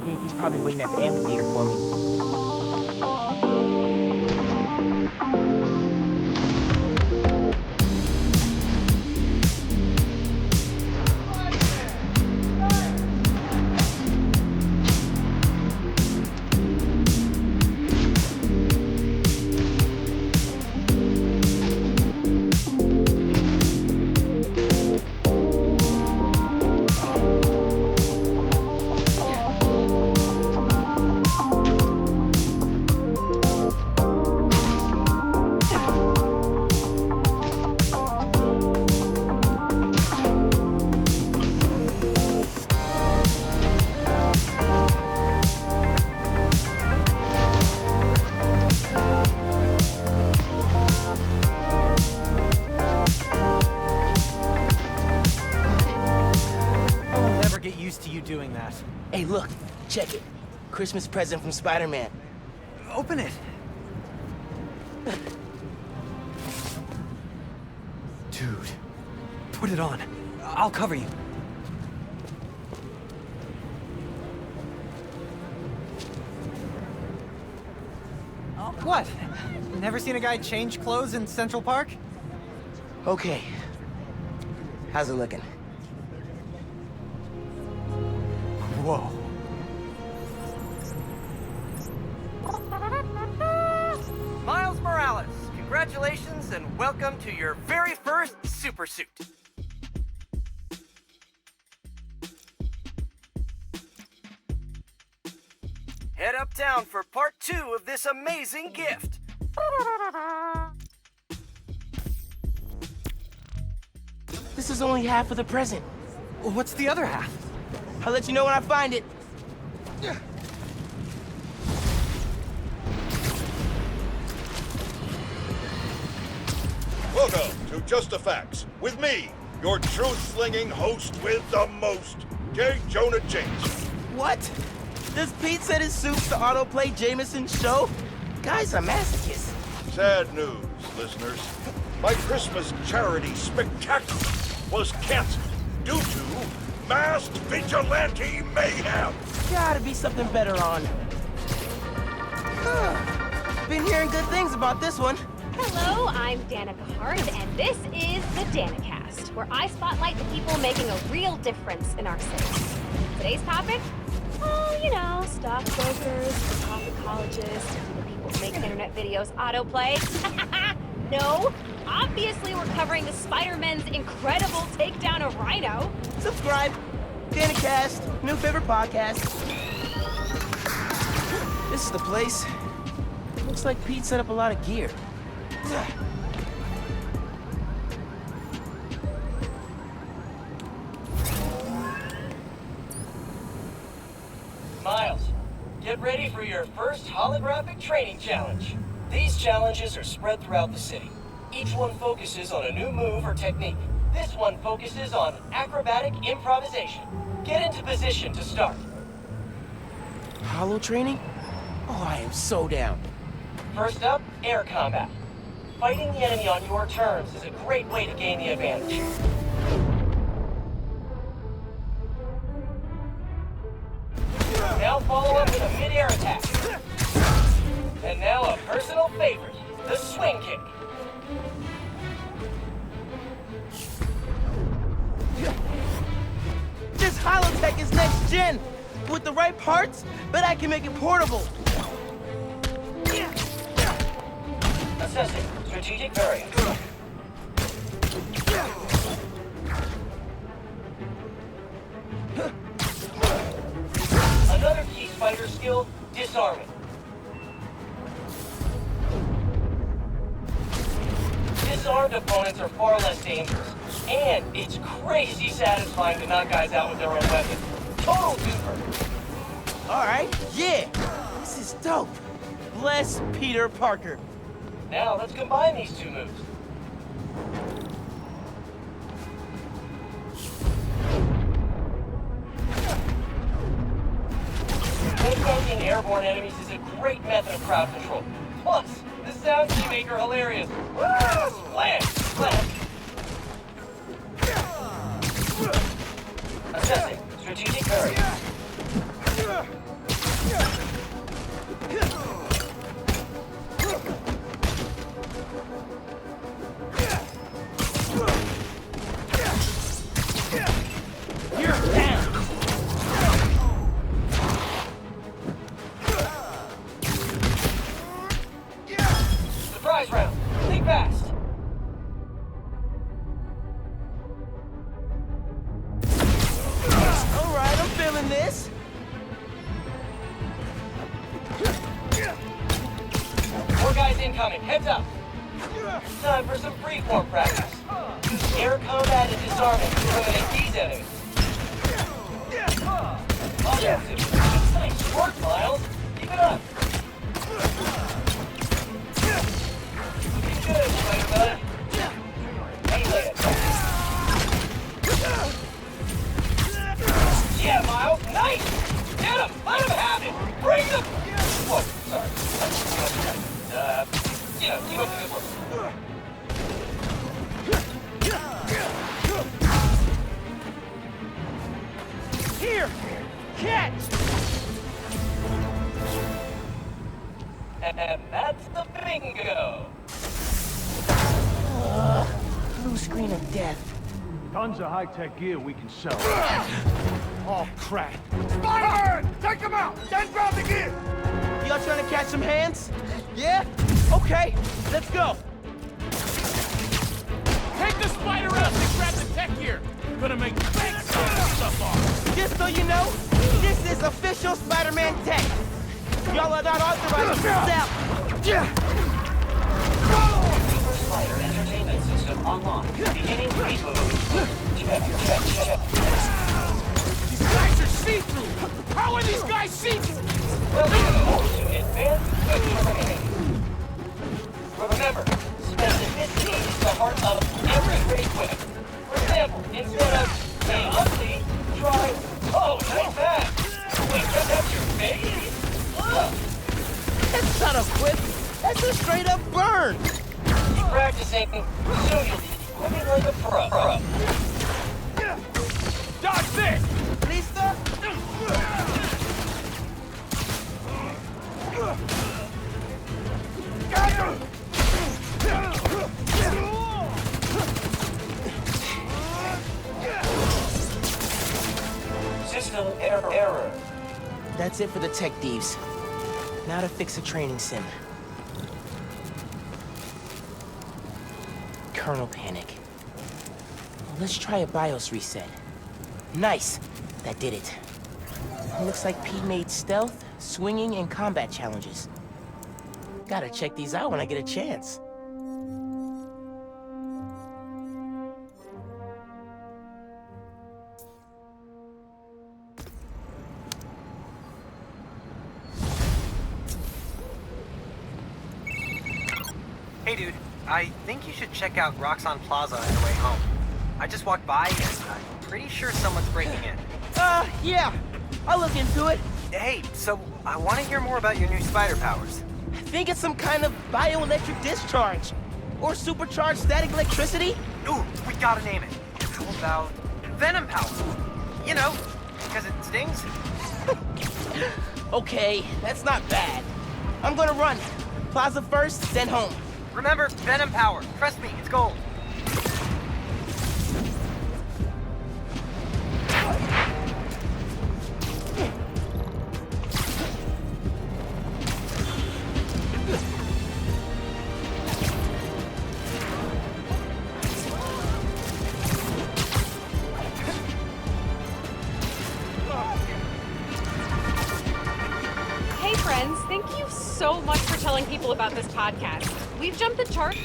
He's probably waiting at the amphitheater for me. I'll never get used to you doing that. Hey, look, check it. Christmas present from Spider-Man. Open it. Dude, put it on. I'll cover you. What? Never seen a guy change clothes in Central Park? Okay. How's it looking? Whoa. Miles Morales, congratulations and welcome to your very first super suit. Head uptown for part 2 of this amazing gift. This is only half of the present. What's the other half? I'll let you know when I find it. Welcome to Just the Facts with me, your truth-slinging host with the most, J. Jonah Jameson. What? Does Pete set his suits to autoplay Jameson's show? Guy's a masochist. Sad news, listeners. My Christmas charity spectacular was canceled due to masked vigilante mayhem. Gotta be something better on. Been hearing good things about this one. Hello, I'm Danica Hart, and this is the DaniCast, where I spotlight the people making a real difference in our city. Today's topic? Oh, you know, stockbrokers, for-profit colleges, the people who make internet videos autoplay. No, obviously we're covering the Spider-Man's incredible takedown of Rhino. Subscribe. DaniCast, new favorite podcast. This is the place. Looks like Pete set up a lot of gear. Miles, get ready for your first holographic training challenge. These challenges are spread throughout the city. Each one focuses on a new move or technique. This one focuses on acrobatic improvisation. Get into position to start. Hollow training? Oh, I am so down. First up, air combat. Fighting the enemy on your terms is a great way to gain the advantage. Now follow up with a mid-air attack. And now a personal favorite, the swing kick. This Holotech is next gen. With the right parts, bet I can make it portable. Assessing strategic variance. Another key spider skill, disarming. Disarmed opponents are far less dangerous, and it's crazy satisfying to knock guys out with their own weapon. Total duper. All right, yeah. This is dope. Bless Peter Parker. Now let's combine these two moves. Headbutting airborne enemies is a great method of crowd control. Plus, the sounds they make are hilarious. Splash! Splash! Assessing strategic area. incoming. Heads up. Time for some freeform practice. Air combat and disarming to eliminate these enemies. Offensive. Nice work, Miles. Keep it up. Looking good, Spider-Man. Melee attack. Yeah, Miles. Nice. Get him. Let him have it. Bring them. Whoa, sorry. Keep up the good work. Here! Catch! And that's the bingo. Blue screen of death. Tons of high-tech gear we can sell. Oh, crap. Spider-Man! Take him out! Then grab the gear! Y'all trying to catch some hands? Yeah? Okay, let's go. Take the spider out and grab the tech gear. Gonna make bank stuff off. Just so you know, this is official Spider-Man tech. Y'all are not authorized to sell. Super Spider Entertainment System online. Beginning reboot. Check. These guys are see-through. How are these guys see-through? Welcome to Advanced Quick Training. Remember, specificity is the heart of every great quick. For example, instead of say ugly, try, oh, nice bad. Wait, that's your face? Ugh. That's not a whip. That's a straight up burn. Keep practicing, soon you'll be quipping like a pro. Dodge this! Lisa? System error. That's it for the tech thieves. Now to fix a training sim. Kernel panic. Well, let's try a BIOS reset. Nice! That did it. Looks like Pete made stealth, swinging, and combat challenges. Gotta check these out when I get a chance. Hey, dude. I think you should check out Roxxon Plaza on your way home. I just walked by and I'm pretty sure someone's breaking in. Yeah. I'll look into it. Hey, so I want to hear more about your new spider powers. I think it's some kind of bioelectric discharge. Or supercharged static electricity. Ooh, we gotta name it. How about Venom Power? You know, because it stings. Okay, that's not bad. I'm gonna run. Plaza first, then home. Remember, Venom Power. Trust me, it's gold. Hey friends, thank you so much for telling people about this podcast. We've jumped the chart.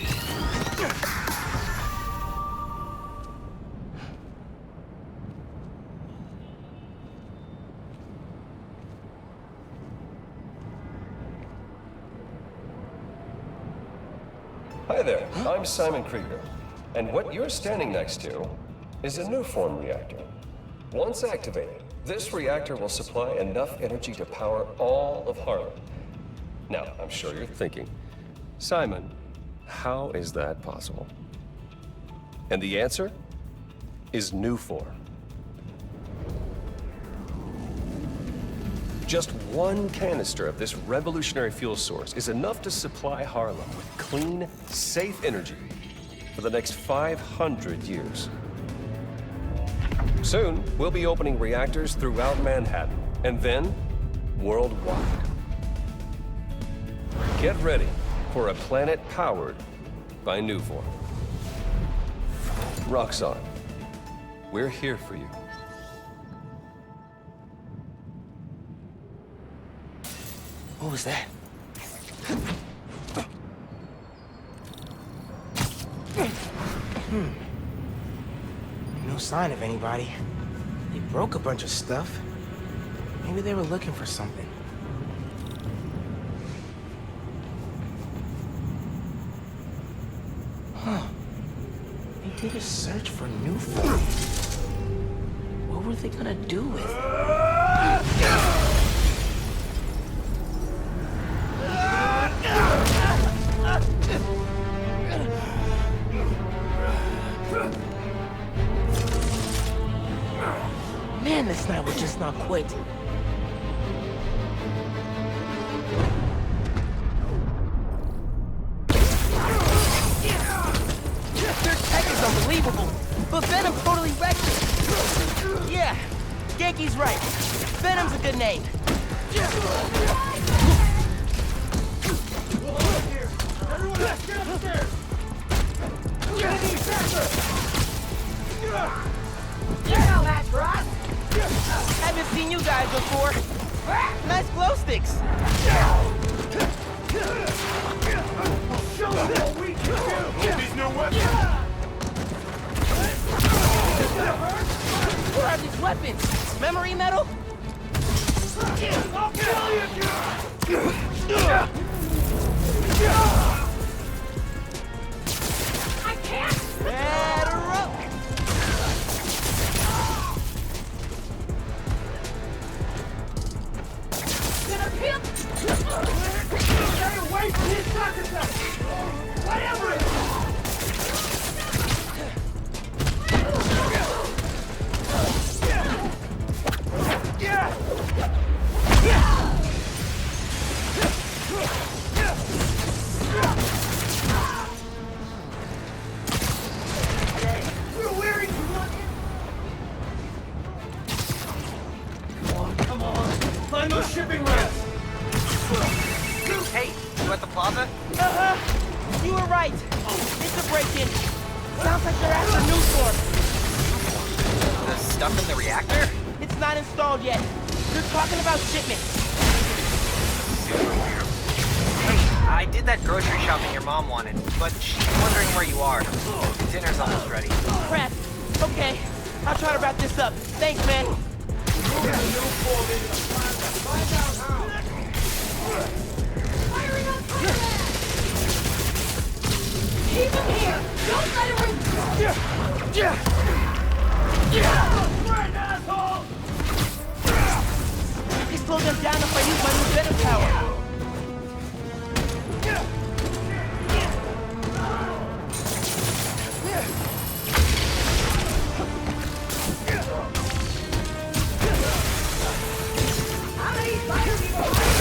Hi there, I'm Simon Krieger, and what you're standing next to is a Nuform reactor. Once activated, this reactor will supply enough energy to power all of Harlem. Now, I'm sure you're thinking, Simon, how is that possible? And the answer is Nuform. Just one canister of this revolutionary fuel source is enough to supply Harlem with clean, safe energy for the next 500 years. Soon, we'll be opening reactors throughout Manhattan, and then worldwide. Get ready for a planet powered by Nuform. Roxxon, we're here for you. What was that? sign of anybody. They broke a bunch of stuff. Maybe they were looking for something. Huh. They did a search for new forms. What were they gonna do with it? Man, this night will just not quit. Their tech is unbelievable, but Venom totally wrecked it. Yeah, Genki's right. Venom's a good name. Haven't seen you guys before. Nice glow sticks. Show them what we can do! These new weapons! What are these weapons? Memory metal? I'll kill you! I can't! Better up. Gonna pimp! Stay away from his sacrifice! Whatever it is! We're wearing come on! Find those shipping racks! Hey, you at the plaza? Uh-huh. You were right. It's a break-in. Sounds like they're after new form. The stuff in the reactor? It's not installed yet. They're talking about shipments. Super weird. Hey, I did that grocery shopping your mom wanted, but she's wondering where you are. Dinner's almost ready. Crap. Okay. I'll try to wrap this up. Thanks, man. Firing on target! Keep him here! Don't let him Right, asshole! I can slow them down if I use my new Venom power.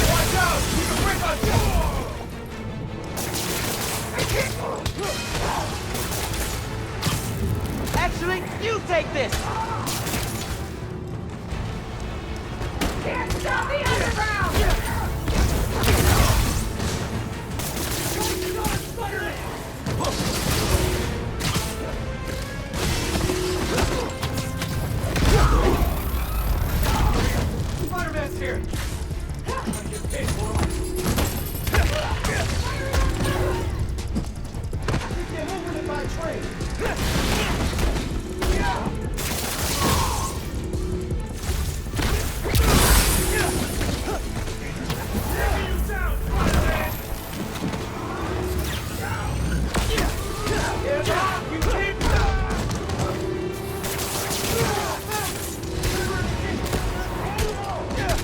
Watch out! You can break our door! Actually, you take this. Can't stop the underground! Spider-Man's here! They're moving it by train!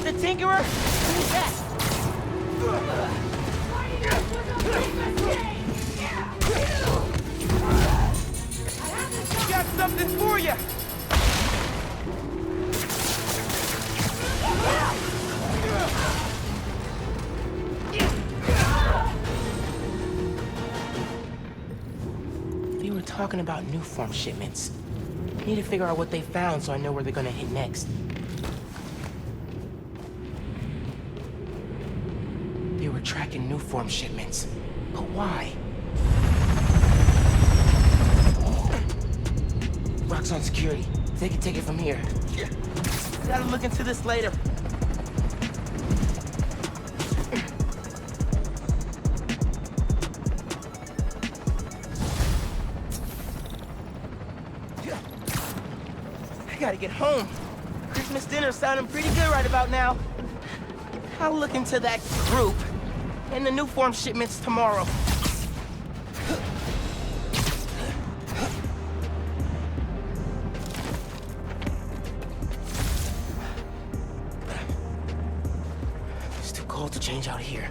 The Tinkerer? Who's that? Got something for you. They were talking about new form shipments. Need to figure out what they found so I know where they're gonna hit next. They were tracking new form shipments. But why? Rock's on security. They can take it from here. Gotta look into this later. gotta get home. Christmas dinner's sounding pretty good right about now. I'll look into that group and the new form shipments tomorrow. It's too cold to change out here.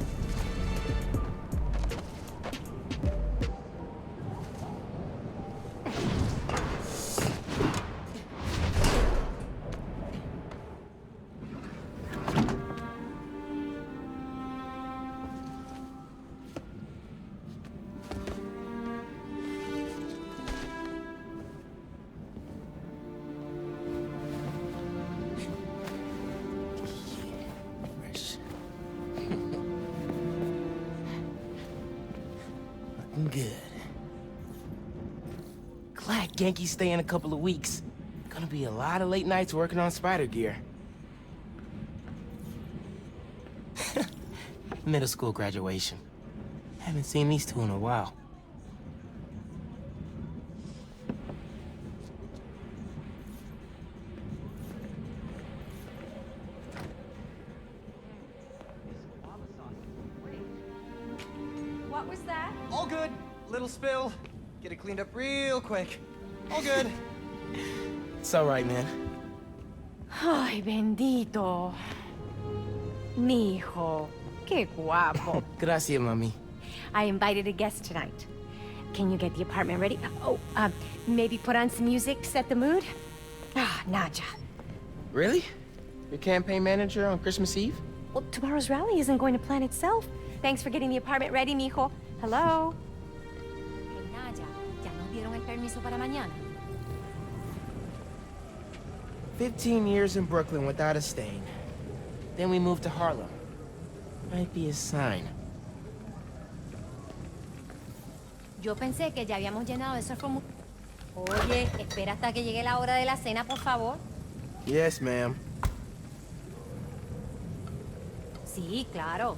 Good. Glad Genki's staying a couple of weeks. Gonna be a lot of late nights working on spider gear. Middle school graduation. Haven't seen these two in a while. What was that? All good. Little spill. Get it cleaned up real quick. All good. It's all right, man. Ay, bendito. Mi hijo. Qué guapo. Gracias, mami. I invited a guest tonight. Can you get the apartment ready? Oh, maybe put on some music, set the mood? Ah, Naja. Really? Your campaign manager on Christmas Eve? Well, tomorrow's rally isn't going to plan itself. Thanks for getting the apartment ready, mijo. Hello? Hey, Naja, ¿ya nos dieron el permiso para mañana? 15 years in Brooklyn without a stain. Then we moved to Harlem. Might be a sign. Yo pensé que ya habíamos llenado esos formularios. Oye, espera hasta que llegue la hora de la cena, por favor. Yes, ma'am. Sí, claro.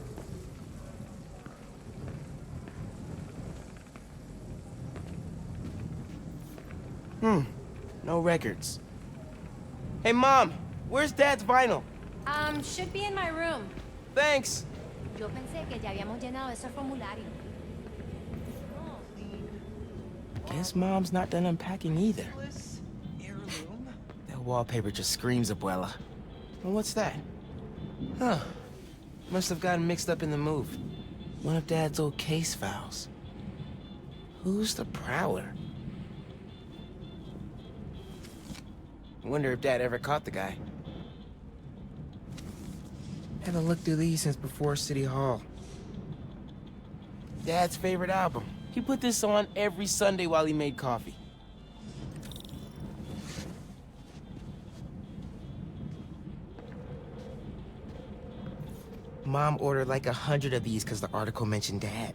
No records. Hey, Mom, where's Dad's vinyl? Should be in my room. Thanks. Yo pensé que ya habíamos llenado esos formularios. Guess Mom's not done unpacking either. That wallpaper just screams Abuela. Well, what's that? Huh. Must have gotten mixed up in the move. One of Dad's old case files. Who's the Prowler? Wonder if Dad ever caught the guy. Haven't looked through these since before City Hall. Dad's favorite album. He put this on every Sunday while he made coffee. Mom ordered like 100 of these because the article mentioned Dad.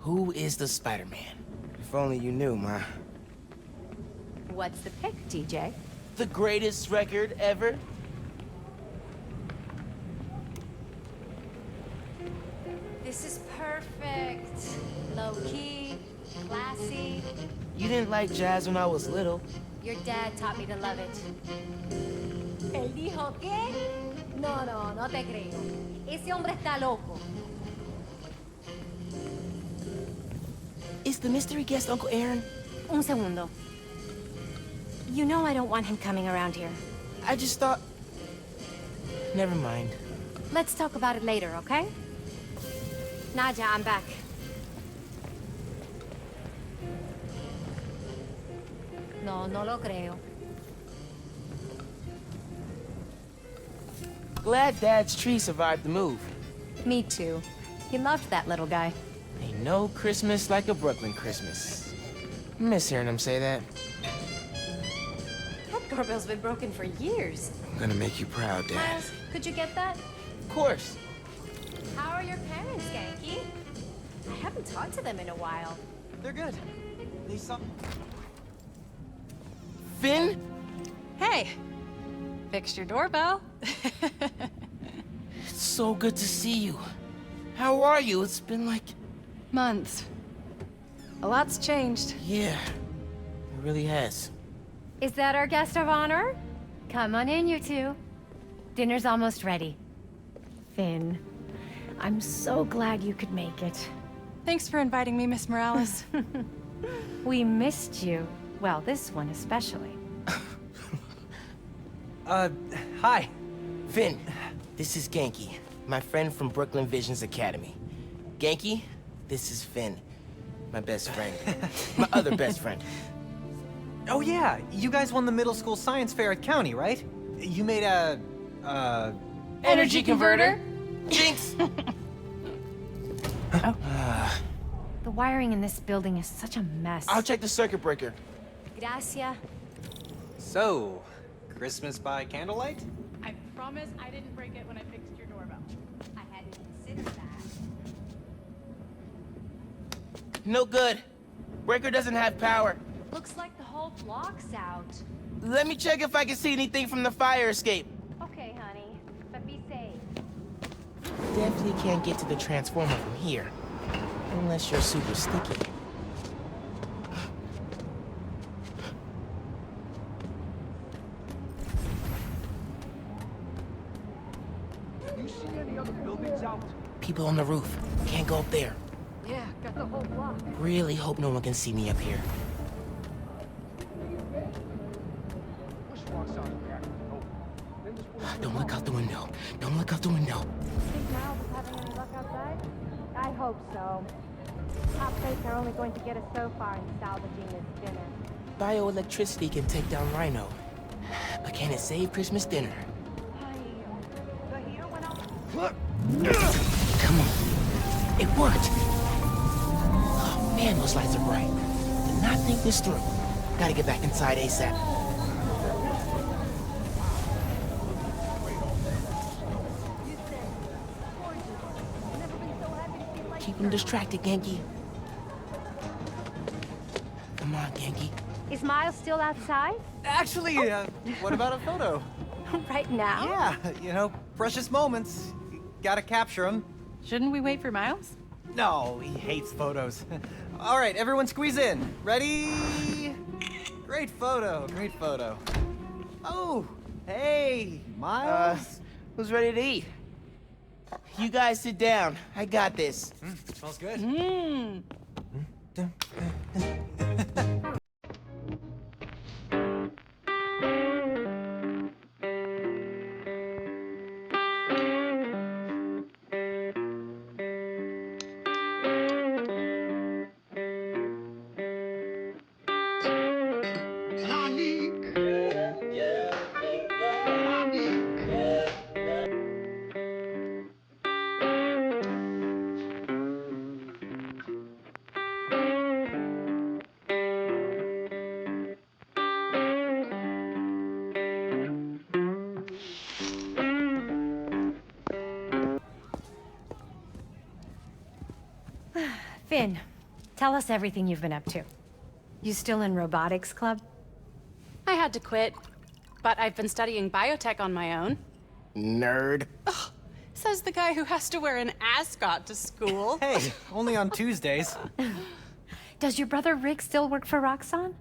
Who is the Spider-Man? If only you knew, Ma. What's the pick, TJ? The greatest record ever? This is perfect. Low-key, classy. You didn't like jazz when I was little. Your dad taught me to love it. ¿Él dijo qué? No, no te creo. Ese hombre está loco. Is the mystery guest Uncle Aaron? Un segundo. You know I don't want him coming around here. I just thought... Never mind. Let's talk about it later, okay? Naja, I'm back. No lo creo. Glad Dad's tree survived the move. Me too. He loved that little guy. Ain't no Christmas like a Brooklyn Christmas. Miss hearing him say that. That doorbell's been broken for years. I'm gonna make you proud, Dad. Miles, could you get that? Of course. How are your parents, Genki? I haven't talked to them in a while. They're good. They saw... Finn? Hey! Fixed your doorbell. It's so good to see you. How are you? It's been like... Months. A lot's changed. Yeah, it really has. Is that our guest of honor? Come on in, you two. Dinner's almost ready. Finn, I'm so glad you could make it. Thanks for inviting me, Miss Morales. We missed you. Well, this one especially. Hi. Finn, this is Genki, my friend from Brooklyn Visions Academy. Genki, this is Finn, my best friend. My other best friend. Oh yeah, you guys won the middle school science fair at County, right? You made a, Energy converter? Jinx! The wiring in this building is such a mess. I'll check the circuit breaker. Gracia. So, Christmas by candlelight? I promise I didn't break it when I fixed your doorbell. I hadn't considered that. No good. Breaker doesn't have power. Looks like the whole block's out. Let me check if I can see anything from the fire escape. Okay, honey, but be safe. Definitely can't get to the transformer from here. Unless you're super sticky. You see any other buildings out? People on the roof. Can't go up there. Yeah, got the whole block. Really hope no one can see me up here. Push Roxanne's reactor. Oh. Then this one- Don't look out the window. Don't look out the window. Think Miles is having any luck outside? I hope so. Top fates are only going to get us so far in salvaging this dinner. Bioelectricity can take down Rhino. But can it save Christmas dinner? Come on. It worked. Oh man, those lights are bright. Did not think this through. Gotta get back inside ASAP. Keep him distracted, Genki. Come on, Genki. Is Miles still outside? Actually, what about a photo? Right now? Yeah, you know, precious moments. Gotta capture them. Shouldn't we wait for Miles? No, he hates photos. All right, everyone squeeze in. Ready? Great photo, great photo. Oh, hey, Miles. Who's ready to eat? You guys sit down. I got this. Smells good. Finn, tell us everything you've been up to. You still in robotics club? I had to quit, but I've been studying biotech on my own. Nerd. Says the guy who has to wear an ascot to school. Hey, only on Tuesdays. Does your brother Rick still work for Roxxon?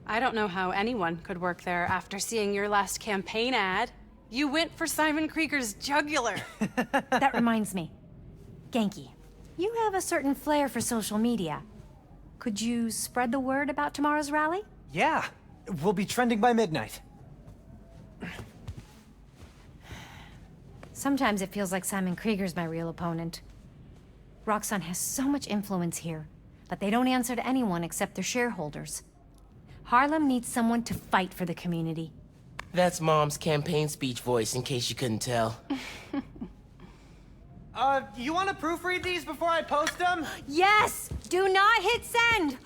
I don't know how anyone could work there after seeing your last campaign ad. You went for Simon Krieger's jugular. That reminds me. Genki, you have a certain flair for social media. Could you spread the word about tomorrow's rally? Yeah, we'll be trending by midnight. Sometimes it feels like Simon Krieger's my real opponent. Roxxon has so much influence here that they don't answer to anyone except their shareholders. Harlem needs someone to fight for the community. That's Mom's campaign speech voice, in case you couldn't tell. You want to proofread these before I post them? Yes! Do not hit send!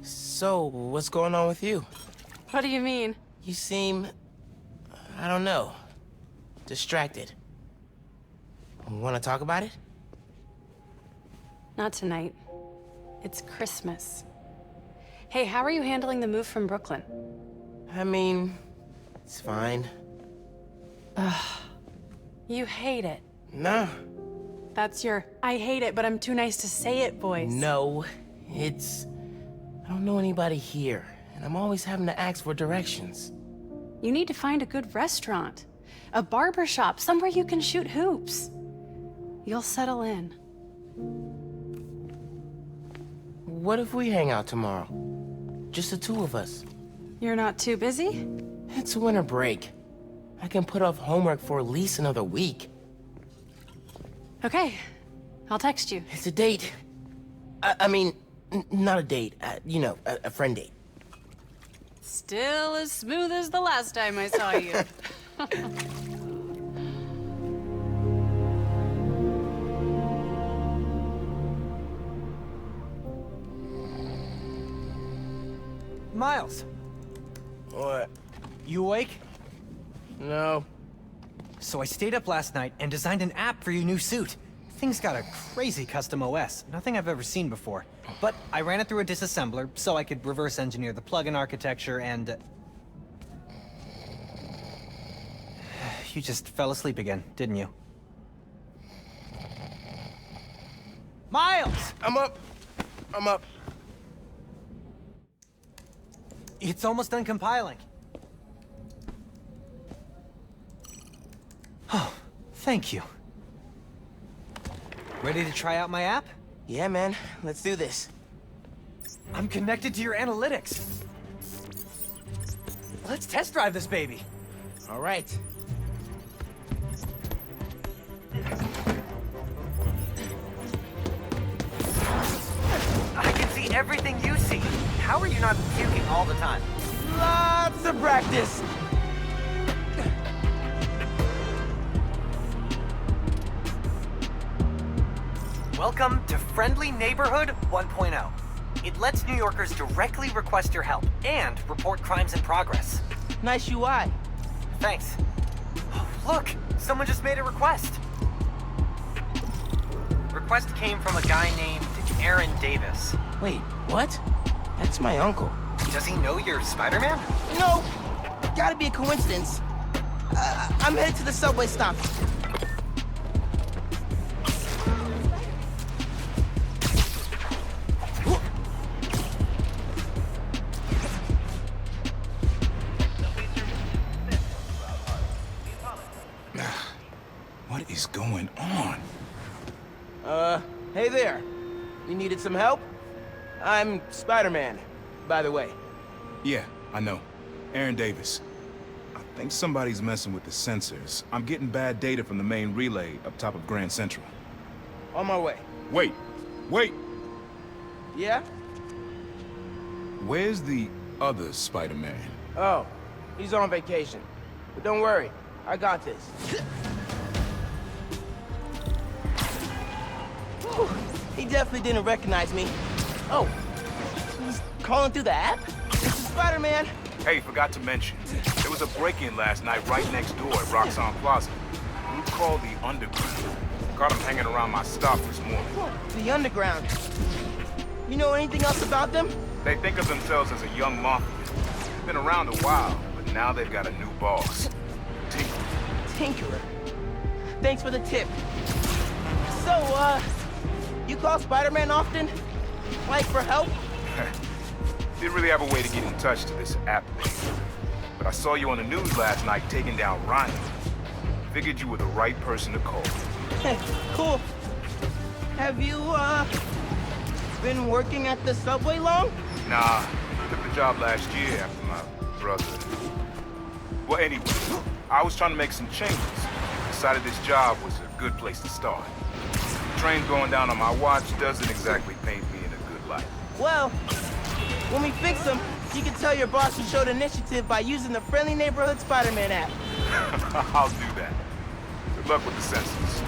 So, what's going on with you? What do you mean? You seem... I don't know. Distracted. Want to talk about it? Not tonight. It's Christmas. Hey, how are you handling the move from Brooklyn? I mean, it's fine. You hate it. Nah. That's your I hate it, but I'm too nice to say it voice. No. It's... I don't know anybody here, and I'm always having to ask for directions. You need to find a good restaurant. A barber shop, somewhere you can shoot hoops. You'll settle in. What if we hang out tomorrow? Just the two of us. You're not too busy? It's winter break. I can put off homework for at least another week. Okay. I'll text you. It's a date. I mean, not a date. You know, a friend date. Still as smooth as the last time I saw you. Miles, What? you awake? No. So I stayed up last night and designed an app for your new suit. Thing's got a crazy custom OS, nothing I've ever seen before. But I ran it through a disassembler so I could reverse engineer the plugin architecture and... You just fell asleep again, didn't you? Miles! I'm up. It's almost done compiling. Oh, thank you. Ready to try out my app? Yeah, man. Let's do this. I'm connected to your analytics. Let's test drive this baby. All right. I can see everything you see. How are you not puking all the time? Lots of practice. Welcome to Friendly Neighborhood 1.0. It lets New Yorkers directly request your help and report crimes in progress. Nice UI. Thanks. Oh, look, someone just made a request. Request came from a guy named Aaron Davis. Wait, what? That's my uncle. Does he know you're Spider-Man? No! Gotta be a coincidence. I'm headed to the subway stop. What is going on? Hey there. You needed some help? I'm Spider-Man, by the way. Yeah, I know. Aaron Davis. I think somebody's messing with the sensors. I'm getting bad data from the main relay up top of Grand Central. On my way. Wait! Wait! Yeah? Where's the other Spider-Man? Oh, he's on vacation. But don't worry, I got this. Whew, he definitely didn't recognize me. Oh, he's calling through the app? This is Spider-Man. Hey, forgot to mention. There was a break-in last night right next door at Roxxon Plaza. Group called the Underground. Caught him hanging around my stop this morning. The Underground. You know anything else about them? They think of themselves as a young mafia. Been around a while, but now they've got a new boss. Tinkerer. Thanks for the tip. So, you call Spider-Man often? Like, for help? Didn't really have a way to get in touch to this app thing. But I saw you on the news last night taking down Ryan. Figured you were the right person to call. Cool. Have you, been working at the subway long? Nah, took the job last year after my brother. Well, anyway, I was trying to make some changes. Decided this job was a good place to start. The train going down on my watch doesn't exactly paint me in a good light. Well, when we fix them, you can tell your boss you showed initiative by using the Friendly Neighborhood Spider-Man app. I'll do that. Good luck with the census.